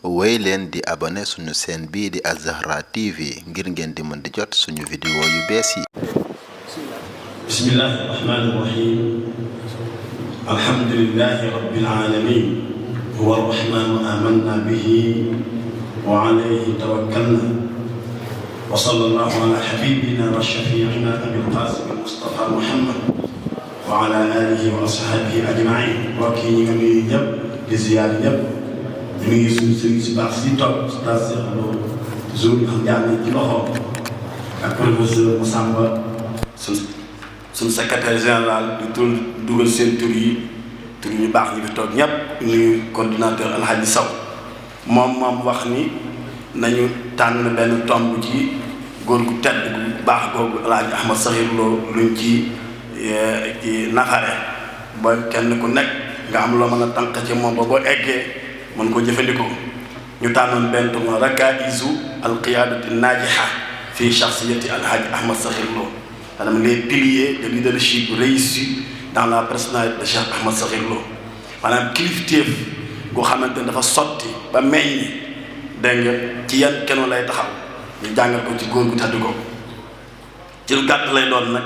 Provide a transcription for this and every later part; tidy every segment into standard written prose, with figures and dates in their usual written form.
wéy leen di abonné suñu chaîne bii di Az-Zahra TV ngir ngeen di mën di jot suñu vidéo yu bees yi. bismillahi rahmani rahim alhamdulillahi rabbil alamin huwa arrahmanu amanna bihi wa alayhi tawakkalna wa sallallahu ala habibina wa shafiina abil qasim mustafa muhammad wa ala alihi wa ashabihi ajmain mbokk yi ñu ngi nuyu ñëpp di ziyaar ñëpp ñu ngi suñu sëriñ si baax si toog daa seexloo jour yi xam jaar nañ ci loxo ak professeur Massamba suñu secrétaire général di dugal seen tur yi ñu baax ñi fi toog ñëpp nuyu coordinateur Alhaji Sow moom wax ni nañu tànn benn tomb ci góor gu tedd gu baax googu Alhaji Ahmad Sakhir Lo luñ ci nafare ba kenn ku nekk nga am loo mën a tànq ci moom ba boo eggee mën ko jëfandikoo ñu tànnoon benn tomb rakaizu alqiyadati najiha fi shakhsiyati Alhaji Ahmad Sakhir Lo maanaam les piliers de leadership réussi dans la personnalité de Cheikh Ahmad Sakhir Lo maanaam kilifteef goo xamante ne dafa sotti ba meññ dégg nga ci yan kenn lay taxaw ñu jàngal ko ci góor gu tàdd ko ci lu gàtt lay doon nag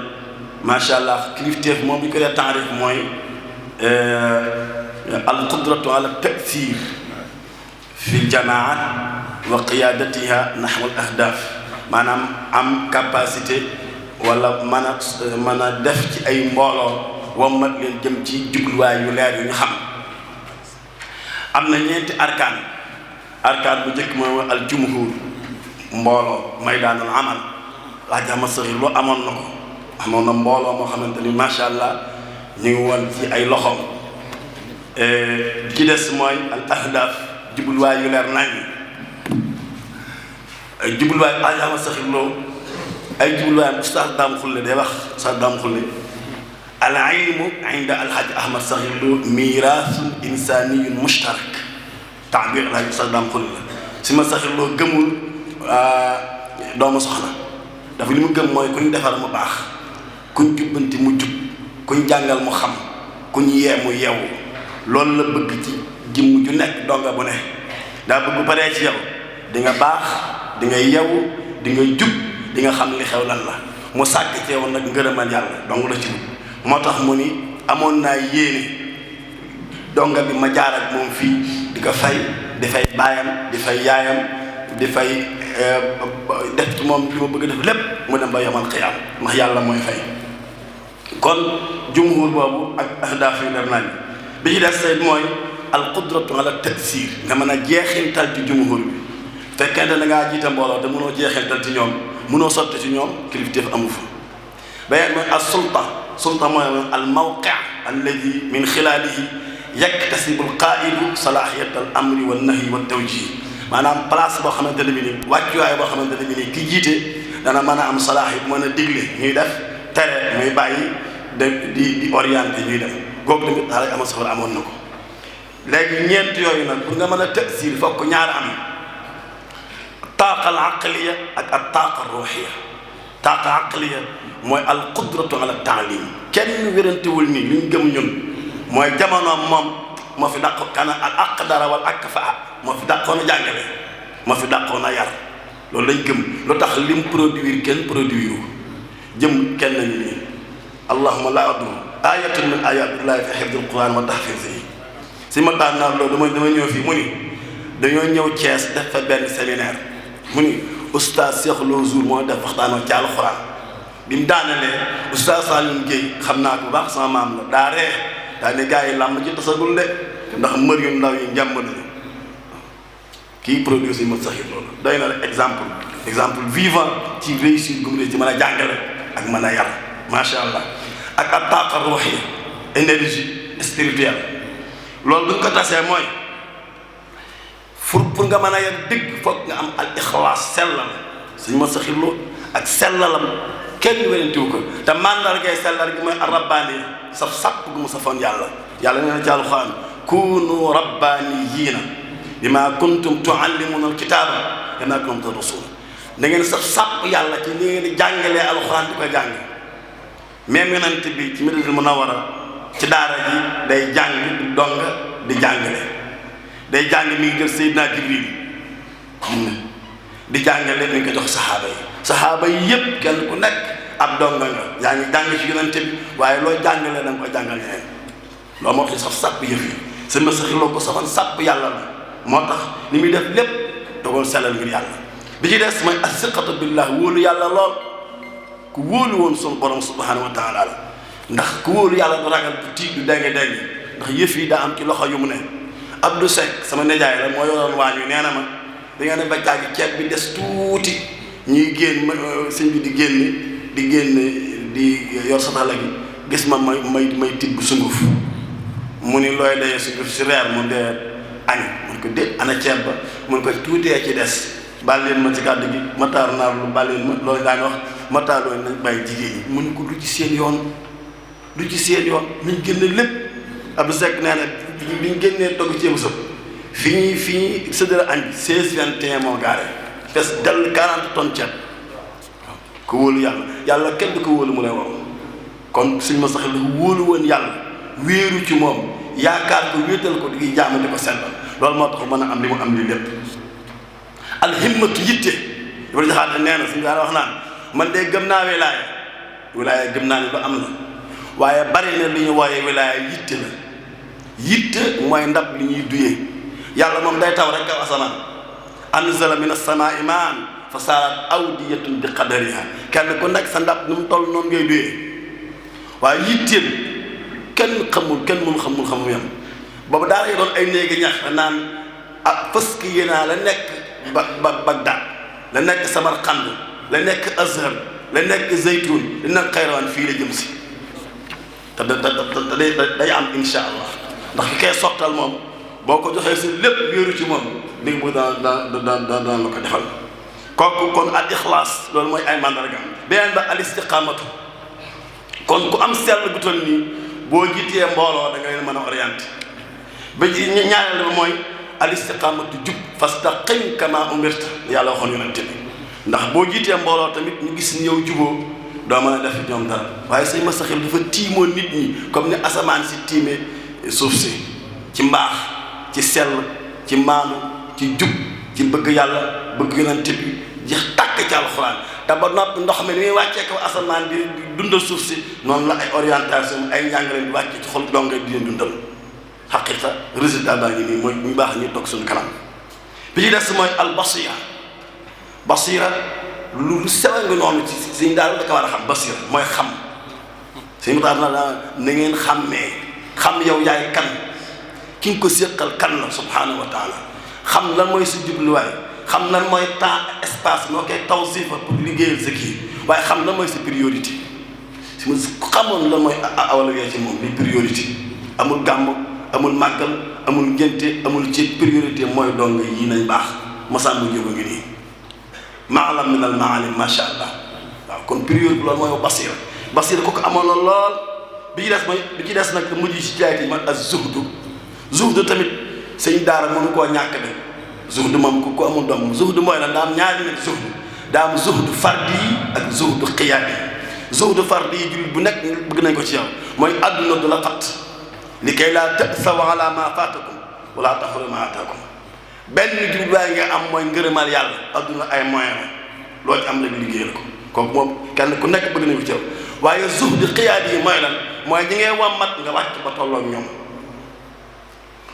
macha allah kilifteef moom bi ko dee taarif mooy al qudratu ala ta'thir fi jamaat wa qiyadatiha nahwa al ahdaf maanaam am capacité wala mën a def ci ay mbooloo wammat leen jëm ci jubluwaay yu leer yu ñu xam am na ñeenti arkaan bu njëkk mooy al jumhur mbooloo maydaanul amal Alhaji Ahmad Sakhir Lo amoon na mbooloo moo xamante ni macha allah ñu ngi woon ci ay loxoom ci des mooy al ahdaf jubluwaay yu leer nañ jubluwaay Alhaji Ahmad Sakhir Lo ay jubluwaayam Oustaz Dame Khoule day wax Oustaz Dame Khoule al ilmu inda Alhaji Ahmad Sakhir Lo miraasun insaniyun mushtarak taabir Alhaji Oustaz Dame Khoule la si ma Sakhir Lo gëmul doomu soxna dafa li mu gëm mooy kuñ defar mu baax kuñ jubbanti mu jub kuñ jàngal mu xam kuñ yee mu yeewu loolu la bëgg ci jëmm ju nekk donga bu ne daa bëgg bu paree ci yow di nga baax di nga yeewu di nga jub di nga xam li xew lan la mu sàkk ci yow nag ngërëmal yàlla dong la ci moo tax mu ni amoon naa yéene donga bi ma jaar ak moom fii di ko fay di fay baayam di fay yaayam di fay def ci moom li ma bëgg def lépp mu dem ba yomal xiyaam ndax yàlla mooy fay kon jumhur boobu ak ahdaaf yu leer nañ bi ci des sayt mooy al qudratu ala ta'sir nga mën a jeexintal ci jumhur bi fekkente da ngaa jiite mbooloo te mënoo jeexintal ci ñoom mënoo sotti ci ñoom kilifteef amu fa beneen mooy as sulta mooy al mawqi alladi min xilaalihi yaktasibu al qaidu salahiyat al amri wa nahyi wa tawjih maanaam place boo xamante ne bi nii wàccuwaay boo xamante ne bi nii ki jiite dana mën a am salaax yi mën a digle ñuy def tere muy bàyyi di orienté ñuy def googu tamit Alhaji Ahmad Sakhir amoon na ko léegi ñeent yooyu nag pour nga mën a tasir fokk ñaar am taaqa al aqliya ak al taaqa ruuxiya taaqa aqliya mooy al qudratu ala taalim kenn wérantewul ni li ñu gëm ñun mooy jamonoom moom moo fi dàq kana al aqdara wal akfa moo fi dàqoon a jàngale moo fi dàqoon a yar loolu lañ gëm lu tax lim produire kenn produire jëm kenn ni nii allahumma la adru ayatun min ayatillahi fi hifdil quran wa tahfizihi si ma daan naa loolu dama ñëw fii mu ni dañoo ñëw Thiès def fa benn séminaire mu ni oustaz Cheikh Lo Jour moo def waxtaanoo ci alxuraan bi mu daanalee oustaz Saloum Guèye xam naa ko bu baax sama maam la daa ree daa ne gars yi làmb ci tasagul de ndax mbër yu ndaw yi njàmb nañu kii produit si ma Sakhir Lo doy na la exemple vivant ci réussite gu mu ci mën a jàngale ak mën a yar macha allah ak ak taaqa ruuxiya énergie spirituelle loolu bu ñu ko tasee mooy pour nga mën a yar dëgg foog nga am al ixlaas sellal suñu ma Sakhir Lo ak sellalam kenn wérantiwu ko te mandargay sellal gi mooy rabbaani saf sàpp gu mu safoon yàlla nee na ci alxuraan kunu rabbaaniyiina bima kuntum tuallimuna alkitaaba bima kuntum tadrusuun da ngeen saf sàpp yàlla ci ni ngeen di jàngalee alxuraan di ko jàng même yonent bi ci Madinatul Munawwara ci daara ji day jàng di dong di jàngale day jàng mi ngi jël Seydina Jibril di jàngale mi ngi ko jox saxaaba yi yépp kenn ku nekk ab donga nga yaa ngi jàng ci yonente bi waaye looy jàngale da nga koy jàngal ñeneen loolu moo tax saf sàpp yëf yi sama saxiloo ko safan sàpp yàlla la moo tax li muy def lépp dogoon sellal ngir yàlla bi ci des mooy asiqatu billah wóolu yàlla lool ku wóolu woon sunu borom subhanahu wa taala la ndax ku wóolu yàlla du ragal du tiit du denge ndax yëf yi daa am ci loxo yu mu ne Abdou Seck sama nijaay la moo yoroon waañ wi nee na ma da nga ne ba caagi ceeb bi des tuuti ñuy génn sëñ bi di génn yor satala gi gis ma may tibb sunguf mu ni looy dayee sunguf si reer mu dee añ mun ko déet ana ceeb ba mun ko tuutee ci des baal leen ma ci kàddu gi mataar naar lu baal leen ma loolu daan wax mataar loolu nañ bàyyi jigéen ñi mun ko du ci seen yoon nañ génne lépp Abdou Seck nee na bi ñu génnee togg ceebu sëb fi ñuy séddale añ 16-21 moo gaare fes dell 40 tonnes ceeb ku wóolu yàlla kenn du ko wóolu mu lay wax kon suñ ma sax la wóolu woon yàlla wéeru ci moom yaakaar ko wéetal ko di jaamu di ko sellal loolu moo tax mën a am li mu am li lépp alhimmatu yitte Ibrahima Jaxate nee na suñu daan wax naan man de gëm naa wilaaya gëm naa ne lu am la waaye bari na li ñu wooyee wilaaya yitte la yitte mooy ndab li ñuy duyee yàlla moom day taw rek kaw asamaan anzala min as-samaa'i maa'an fa saarat awdiyatun bi qadariha kenn ku nekk sa ndab nu mu toll noonu ngay duyee waaye yitteel kenn mun xamul yam boobu daal yi doon ay néegi ñax naan fës ki yéenaa la nekk Bagdad la nekk Samarqand la nekk Azhar la nekk Zeytun la nekk Xayrawaan fii la jëm si te day am insha allah ndax ki koy sottal moom boo ko joxee si lépp wéeru ci moom li nga bëgg daan la ko defal kooku kon al ixlaas loolu mooy ay mandarga beneen ba al istiqaamatu kon ku am sell bu toll nii boo jiitee mbooloo da nga leen mën a orienté ba ñaareel ba mooy al istiqaamatu jub fastaqim kama umirta yàlla waxoon yonente bi ndax boo jiitee mbooloo tamit ñu gis ñëw juboo doo mën a def ñoom dara waaye say masaxil dafa tiimoon nit ñi comme ni asamaan si tiimee suuf si ci mbaax ci sell ci maanu ci jub ci bëgg yàlla bëgg yonente bi jeex tàkk ci alxuraan te ba noppi ndox mi ni muy wàccee ko asamaan di dundal suuf si noonu la ay orientation ay njàngale di wàccee ci xol donga di leen dundal xaqiqa résultat baa ngi nii mooy ñu baax ñuy toog suñu kanam bi ci des mooy al basira lu sewe nga noonu ci suñu daal da ko war a xam basira mooy xam suñu tax na ngeen xam yow yaay kan ki nga ko séqal kan la subhanahu wa taala xam lan mooy sa jubluwaay xam lan mooy temps espace moo koy tawsifa pour liggéeyal sa kii waaye xam lan mooy sa priorité si ma xamoon lan mooy awalawee ci moom li priorité amul gàmm amul màggal amul ngénte amul ci priorité mooy dong yi nañ baax masaan bu jóg a ngi nii maalam min al maalim macha allah waaw kon priorité loolu mooy basira kooku amoon na lool bi ci des nag mujj ci jaayte man ak zuhdu tamit sëñ daara mënu koo ñàkk de zuhdu moom ku amul doom zuhdu mooy la daa am ñaari nit zuhdu daa am zuhdu fardi yi ak zuhdu xiyaat yi zuhdu fardi yi jullit bu nekk bëgg nañ ko ci yow mooy àdduna du la fat li kay laa ta'saw ala ma faatakum wala taxuru ma ataakum benn jubluwaay nga am mooy ngërëmal yàlla àdduna ay moyen la loo ci am rek liggéeyal ko kooku moom kenn ku nekk bëgg nañ ko ci yow waaye zuhdu xiyaat yi mooy lan mooy ñi ngay wàmmat nga wàcc ba tolloog ñoom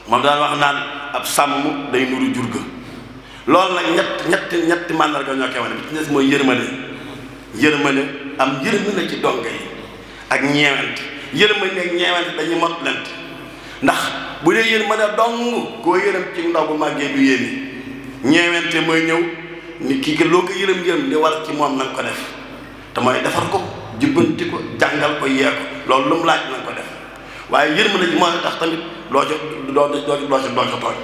moom daan wax naan ab sàmm day nuru jur ga loolu nag ñetti màndarga ñoo koy wane bi ci des mooy yërmande am yërmande ci donga yi ak ñeewante ak dañuy motlante ndax bu dee yërmande dong koo yërëm ci ndaw bu màggee du yéene ñeewante mooy ñëw ni kii loo ko yërëm li war ci moom nanga ko def te mooy defar ko jubbanti ko jàngal ko yee ko loolu lu mu laaj nanga ko def waaye yërmande ji moo tax tamit doo ca tooñ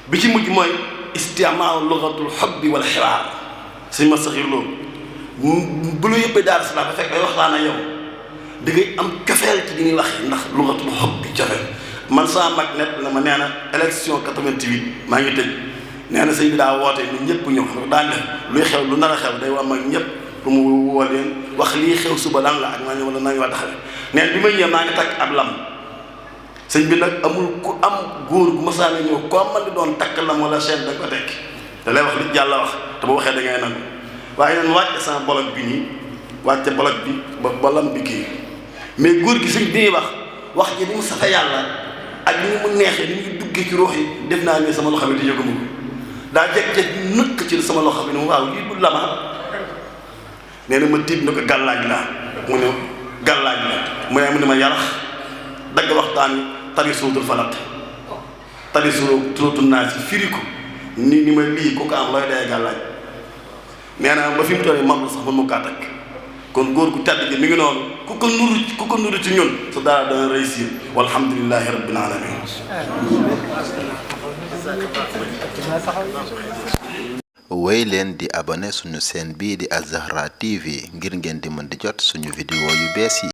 bi ci mujj mooy istimaal lugatul xubbi wal xiwaar suñ ma saxir loolu bu lu yëppee daal si la ba fekk day waxtaan ak yow da ngay am cofeel ci di ñuy waxee ndax lugatul xubbi cofeel man sama mag net na ma nee na élection 88 maa ngi tëj nee na sëñ bi daa woote ni ñëpp ñëw daan def luy xew lu nar a xew day wax mag ñëpp pour mu woo leen wax lii xew suba lan la ak maa ñëw la naa ngi wax taxawe nee na bi may ñëw maa ngi takk ab lam sëñ bi nag amul ku am góor gu masaana ñëw ko man di doon takk lam wala chaîne da ko tekki da lay wax li yàlla wax te bu waxee da ngay nangu waaye nag wàcce sama bolog bi nii wàcce bolog bi ba lam bi kii mais góor gi sëñ bi wax ji ni mu safa yàlla ak ni mu neexee ni mu duggee ci ruux yi def naa ne sama loxo bi di yëguma ko daa jeg-jeg nëkk ci sama loxo bi ne waaw lii du lama nee na ma tiit na ko gàllaaj laa mu ne gàllaaj la mu ne ma yarax dagg waxtaan tari suutul falat tari suutul naa si firi ko ni ma lii ku ko am looy dee gàllaaj nee na ba fi mu toll mam la sax mën mu kaa takk kon góor gu tedd gi mi ngi noonu ku ko nuru ci ñun su dara dana réussir walhamdulillahi rabbil alamin wéy leen di abonné suñu chaîne bii di Az-Zahra TV ngir ngeen di mën di jot suñu vidéo yu bees yi